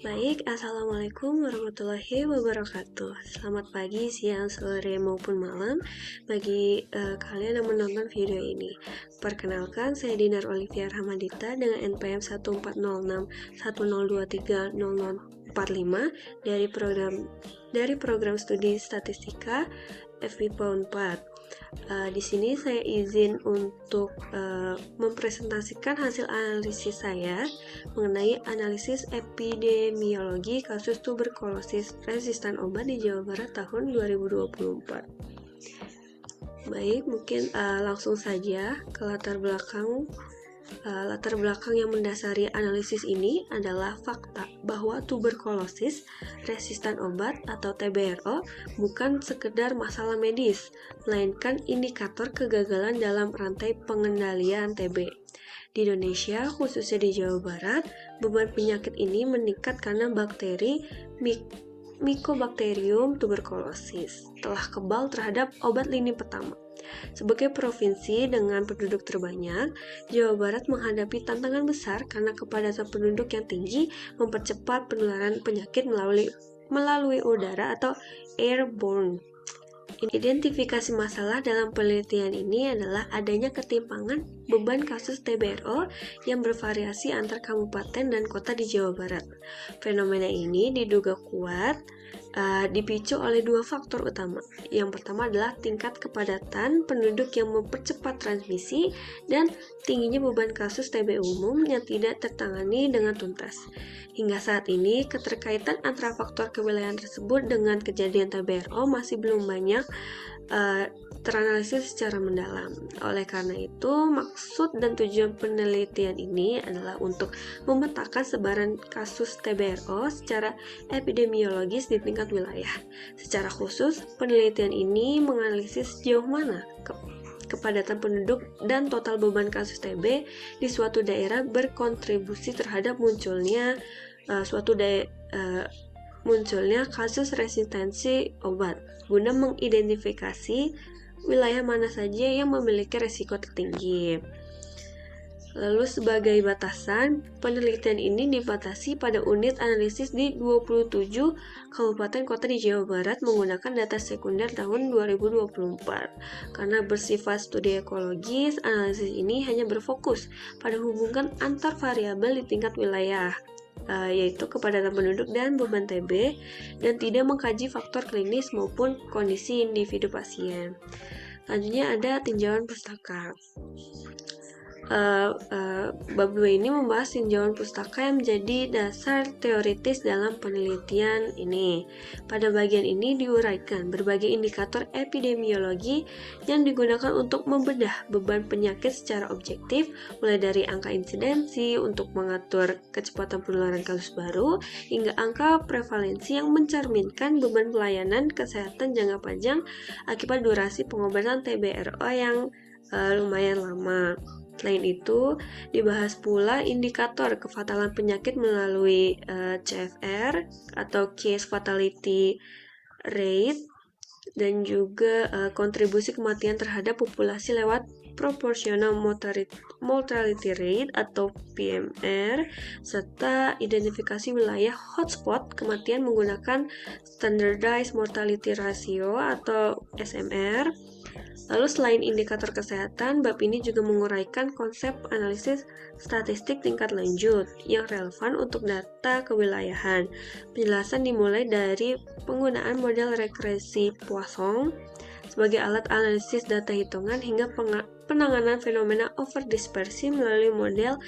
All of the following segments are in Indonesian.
Baik, Assalamualaikum warahmatullahi wabarakatuh. Selamat pagi, siang, sore, maupun malam bagi kalian yang menonton video ini. Perkenalkan, saya Dinar Olivia Rahmadita dengan NPM 140610230045 dari program studi statistika FMIPA 4. Di sini saya izin untuk mempresentasikan hasil analisis saya mengenai analisis epidemiologi kasus tuberkulosis resistan obat di Jawa Barat tahun 2024. Baik, mungkin langsung saja ke latar belakang. Latar belakang yang mendasari analisis ini adalah fakta bahwa tuberkulosis resistan obat atau TBRO bukan sekedar masalah medis, melainkan indikator kegagalan dalam rantai pengendalian TB. Di Indonesia, khususnya di Jawa Barat, beban penyakit ini meningkat karena bakteri Mycobacterium tuberculosis telah kebal terhadap obat lini pertama. Sebagai provinsi dengan penduduk terbanyak, Jawa Barat menghadapi tantangan besar karena kepadatan penduduk yang tinggi mempercepat penularan penyakit melalui udara atau airborne. Identifikasi masalah dalam penelitian ini adalah adanya ketimpangan beban kasus TBRO yang bervariasi antar kabupaten dan kota di Jawa Barat. Fenomena ini diduga kuat dipicu oleh dua faktor utama. Yang pertama adalah tingkat kepadatan penduduk yang mempercepat transmisi dan tingginya beban kasus TB umum yang tidak tertangani dengan tuntas. Hingga saat ini, keterkaitan antara faktor kewilayahan tersebut dengan kejadian TBRO masih belum banyak teranalisis secara mendalam. Oleh karena itu, maksud dan tujuan penelitian ini adalah untuk memetakan sebaran kasus TBRO secara epidemiologis di tingkat wilayah. Secara khusus, penelitian ini menganalisis sejauh mana kepadatan penduduk dan total beban kasus TB di suatu daerah berkontribusi terhadap munculnya kasus resistensi obat guna mengidentifikasi wilayah mana saja yang memiliki risiko tertinggi. Lalu sebagai batasan, penelitian ini dibatasi pada unit analisis di 27 kabupaten kota di Jawa Barat menggunakan data sekunder tahun 2024. Karena bersifat studi ekologis, analisis ini hanya berfokus pada hubungan antar variabel di tingkat wilayah, yaitu kepadatan penduduk dan beban TB, dan tidak mengkaji faktor klinis maupun kondisi individu pasien. Selanjutnya ada tinjauan pustaka. Bab 2 ini membahas tinjauan pustaka yang menjadi dasar teoritis dalam penelitian ini. Pada bagian ini diuraikan berbagai indikator epidemiologi yang digunakan untuk membedah beban penyakit secara objektif, mulai dari angka insidensi untuk mengatur kecepatan penularan kasus baru, hingga angka prevalensi yang mencerminkan beban pelayanan kesehatan jangka panjang akibat durasi pengobatan TBRO yang lumayan lama. Selain itu, dibahas pula indikator kefatalan penyakit melalui CFR atau Case Fatality Rate, dan juga kontribusi kematian terhadap populasi lewat Proportional Mortality Rate atau PMR, serta identifikasi wilayah hotspot kematian menggunakan Standardized Mortality Ratio atau SMR. Lalu selain indikator kesehatan, bab ini juga menguraikan konsep analisis statistik tingkat lanjut yang relevan untuk data kewilayahan. Penjelasan dimulai dari penggunaan model regresi Poisson sebagai alat analisis data hitungan hingga penanganan fenomena overdispersi melalui model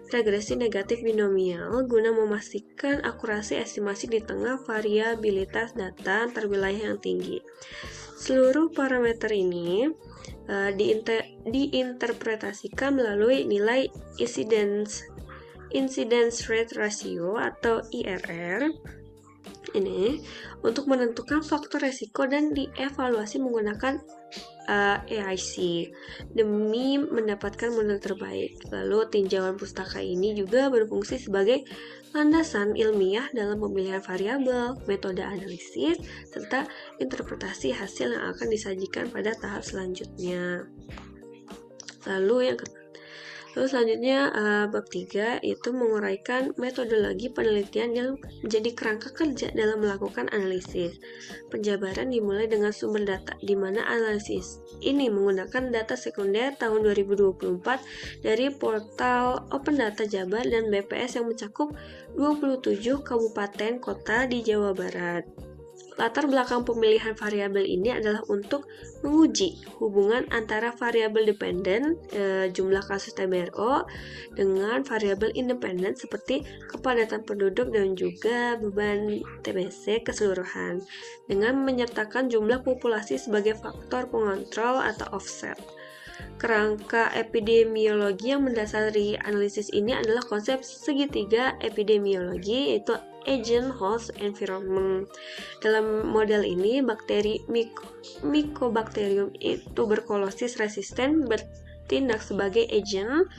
regresi negatif binomial guna memastikan akurasi estimasi di tengah variabilitas data antar wilayah yang tinggi. Seluruh parameter ini diinterpretasikan melalui nilai incidence rate ratio atau IRR ini untuk menentukan faktor resiko dan dievaluasi menggunakan AIC demi mendapatkan model terbaik. Lalu tinjauan pustaka ini juga berfungsi sebagai landasan ilmiah dalam pemilihan variabel, metode analisis, serta interpretasi hasil yang akan disajikan pada tahap selanjutnya. Lalu Lalu selanjutnya bab 3 itu menguraikan metodologi penelitian yang menjadi kerangka kerja dalam melakukan analisis. Penjabaran dimulai dengan sumber data, di mana analisis ini menggunakan data sekunder tahun 2024 dari portal Open Data Jabar dan BPS yang mencakup 27 kabupaten kota di Jawa Barat. Latar belakang pemilihan variabel ini adalah untuk menguji hubungan antara variabel dependen, jumlah kasus TBRO, dengan variabel independen seperti kepadatan penduduk dan juga beban TBC keseluruhan, dengan menyertakan jumlah populasi sebagai faktor pengontrol atau offset. Kerangka epidemiologi yang mendasari analisis ini adalah konsep segitiga epidemiologi, yaitu agent, host, environment. Dalam model ini, bakteri Mycobacterium tuberculosis resisten bertindak sebagai agent,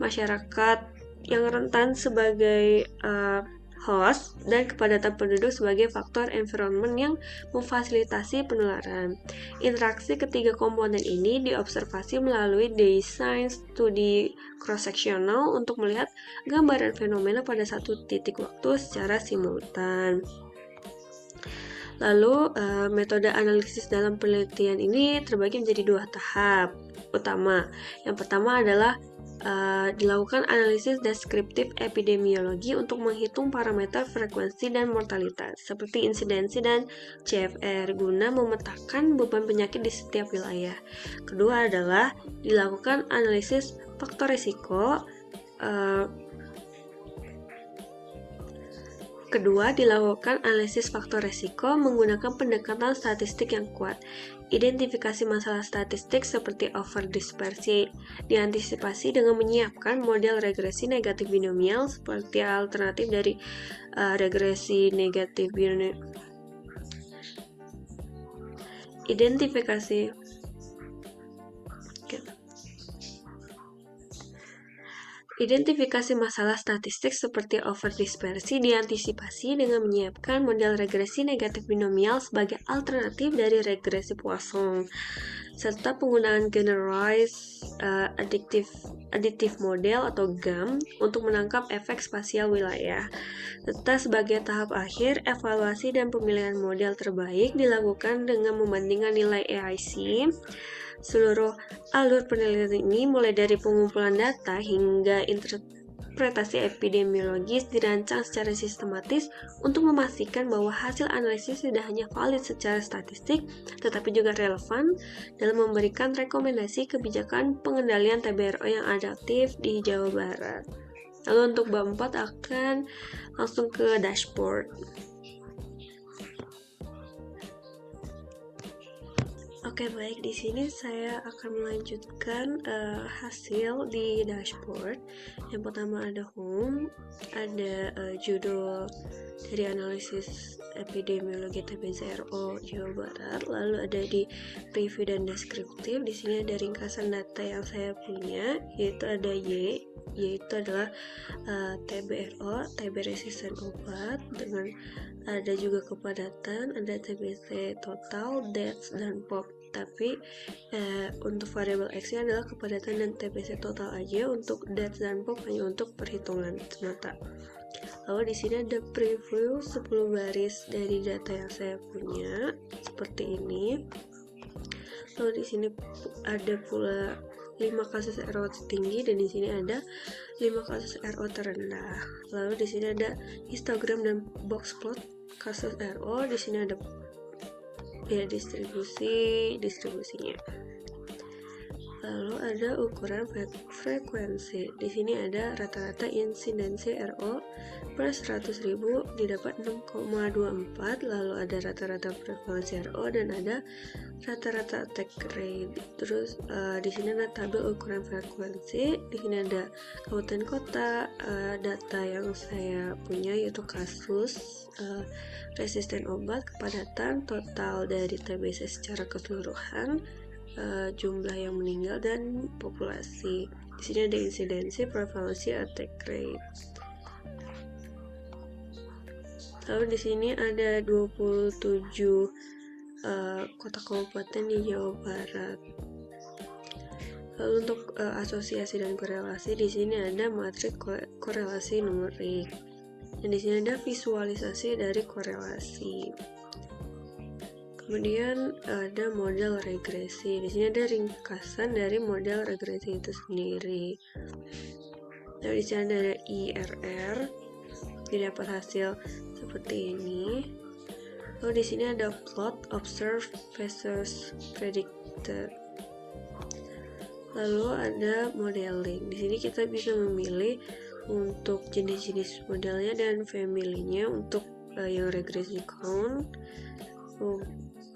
masyarakat yang rentan sebagai host, dan kepadatan penduduk sebagai faktor environment yang memfasilitasi penularan. Interaksi ketiga komponen ini diobservasi melalui desain studi cross-sectional untuk melihat gambaran fenomena pada satu titik waktu secara simultan. Lalu, metode analisis dalam penelitian ini terbagi menjadi 2 tahap utama. Yang pertama adalah dilakukan analisis deskriptif epidemiologi untuk menghitung parameter frekuensi dan mortalitas seperti insidensi dan CFR guna memetakan beban penyakit di setiap wilayah. Kedua adalah dilakukan analisis faktor risiko. Kedua, dilakukan analisis faktor risiko menggunakan pendekatan statistik yang kuat. Identifikasi masalah statistik seperti overdispersi diantisipasi dengan menyiapkan model regresi negatif binomial seperti alternatif dari regresi negatif binomial. Identifikasi masalah statistik seperti overdispersi diantisipasi dengan menyiapkan model regresi negatif binomial sebagai alternatif dari regresi Poisson, serta penggunaan Generalized Additive Model atau GAM untuk menangkap efek spasial wilayah. Serta sebagai tahap akhir, evaluasi dan pemilihan model terbaik dilakukan dengan membandingkan nilai AIC. Seluruh alur penelitian ini mulai dari pengumpulan data hingga interpretasi epidemiologis dirancang secara sistematis untuk memastikan bahwa hasil analisis tidak hanya valid secara statistik, tetapi juga relevan dalam memberikan rekomendasi kebijakan pengendalian TBRO yang adaptif di Jawa Barat. Lalu untuk bab 4 akan langsung ke dashboard. Oke, baik, di sini saya akan melanjutkan hasil di dashboard. Yang pertama ada home, ada judul dari analisis epidemiologi TBCRO Jawa Barat, lalu ada di preview dan deskriptif. Di sini ada ringkasan data yang saya punya, yaitu ada yaitu adalah TBRO, TB resisten obat, dengan ada juga kepadatan, ada TBC total, deaths, dan POP. Tapi untuk variabel X-nya adalah kepadatan dan TBC total aja, untuk deaths dan POP hanya untuk perhitungan semata. Lalu di sini ada preview 10 baris dari data yang saya punya seperti ini. Lalu di sini ada pula 5 kasus RO tertinggi dan di sini ada 5 kasus RO terendah. Lalu di sini ada histogram dan box plot kasus RO. Di sini ada distribusinya. Lalu ada ukuran frekuensi. Di sini ada rata-rata insidensi RO per 100.000 didapat 6,24. Lalu ada rata-rata frekuensi RO dan ada rata-rata attack rate. Terus di sini ada tabel ukuran frekuensi. Di sini ada kabupaten kota. Data yang saya punya yaitu kasus resisten obat, kepadatan, total dari TBC secara keseluruhan, jumlah yang meninggal, dan populasi. Di sini ada insidensi, prevalensi, attack rate. Lalu di sini ada 27 kota kabupaten di Jawa Barat. Lalu untuk asosiasi dan korelasi, di sini ada matriks korelasi numerik. Dan di sini ada visualisasi dari korelasi. Kemudian ada model regresi. Di sini ada ringkasan dari model regresi itu sendiri. Nah, di sini ada IRR. Didapat hasil seperti ini. Lalu di sini ada plot, observe versus predicted. Lalu ada modeling. Di sini kita bisa memilih untuk jenis-jenis modelnya dan family-nya. Untuk yang regresi count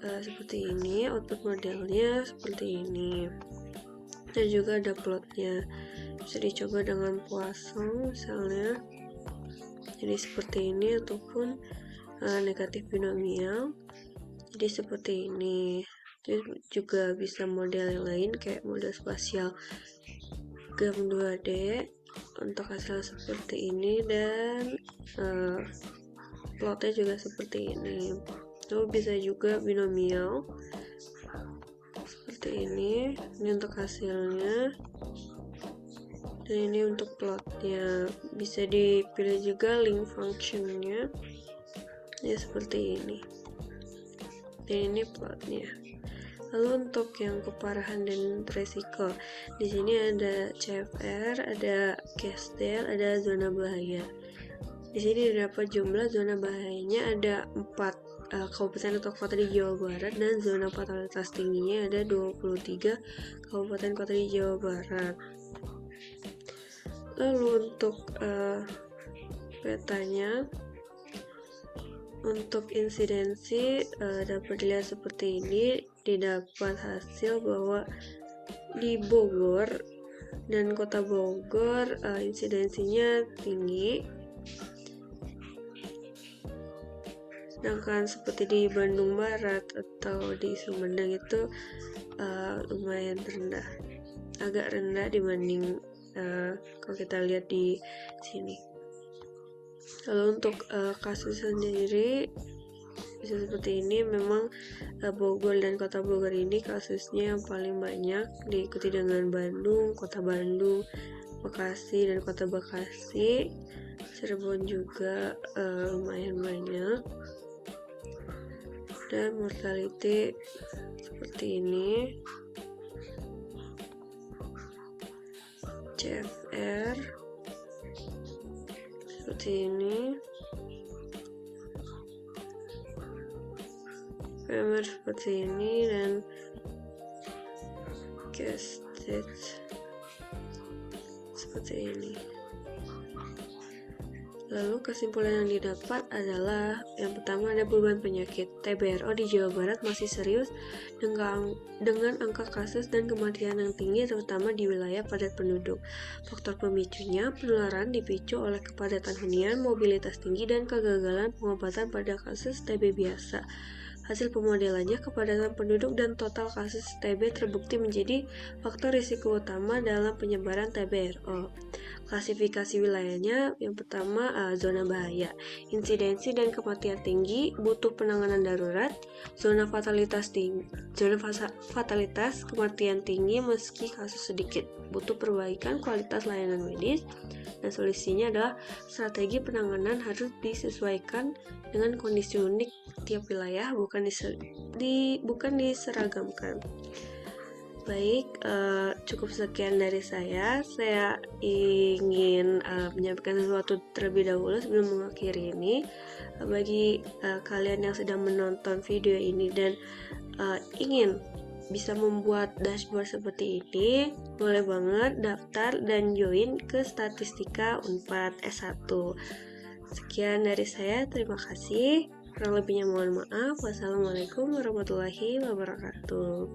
seperti ini, output modelnya seperti ini, dan juga ada plotnya. Bisa dicoba dengan Poisson misalnya, jadi seperti ini, ataupun negatif binomial, jadi seperti ini. Terus juga bisa model yang lain kayak model spasial GAM 2D untuk hasil seperti ini, dan plotnya juga seperti ini. Lalu bisa juga binomial seperti ini untuk hasilnya, dan ini untuk plotnya. Bisa dipilih juga link functionnya ya seperti ini, dan ini plotnya. Lalu untuk yang keparahan dan resiko, di sini ada CFR, ada CASDEL, ada zona bahaya. Di sini dapat jumlah zona bahayanya ada 4 kabupaten atau kota di Jawa Barat, dan zona fatalitas tingginya ada 23 kabupaten kota di Jawa Barat. Lalu untuk petanya, untuk insidensi dapat dilihat seperti ini. Didapat hasil bahwa di Bogor dan kota Bogor insidensinya tinggi, sedangkan seperti di Bandung Barat atau di Sumedang itu lumayan rendah, agak rendah dibanding kalau kita lihat di sini. Lalu untuk kasus sendiri bisa seperti ini. Memang Bogor dan kota Bogor ini kasusnya yang paling banyak, diikuti dengan Bandung, kota Bandung, Bekasi dan kota Bekasi. Cirebon juga lumayan banyak. Dan mortality seperti ini. CFR seperti ini. PMR seperti ini, dan CASDEL seperti ini. Lalu kesimpulan yang didapat adalah yang pertama, ada beban penyakit. TBRO di Jawa Barat masih serius dengan angka kasus dan kematian yang tinggi, terutama di wilayah padat penduduk. Faktor pemicunya, penularan dipicu oleh kepadatan hunian, mobilitas tinggi, dan kegagalan pengobatan pada kasus TB biasa. Hasil pemodelannya, kepadatan penduduk dan total kasus TB terbukti menjadi faktor risiko utama dalam penyebaran TBRO. Klasifikasi wilayahnya, yang pertama zona bahaya, insidensi dan kematian tinggi, butuh penanganan darurat. Zona fatalitas kematian tinggi meski kasus sedikit, butuh perbaikan kualitas layanan medis. Dan solusinya adalah strategi penanganan harus disesuaikan dengan kondisi unik tiap wilayah, bukan diseragamkan. Baik, cukup sekian dari saya. Saya ingin menyampaikan sesuatu terlebih dahulu sebelum mengakhiri ini. Bagi kalian yang sedang menonton video ini dan ingin bisa membuat dashboard seperti ini, boleh banget daftar dan join ke Statistika Unpad S1. Sekian dari saya, terima kasih. Kurang lebihnya mohon maaf. Wassalamualaikum warahmatullahi wabarakatuh.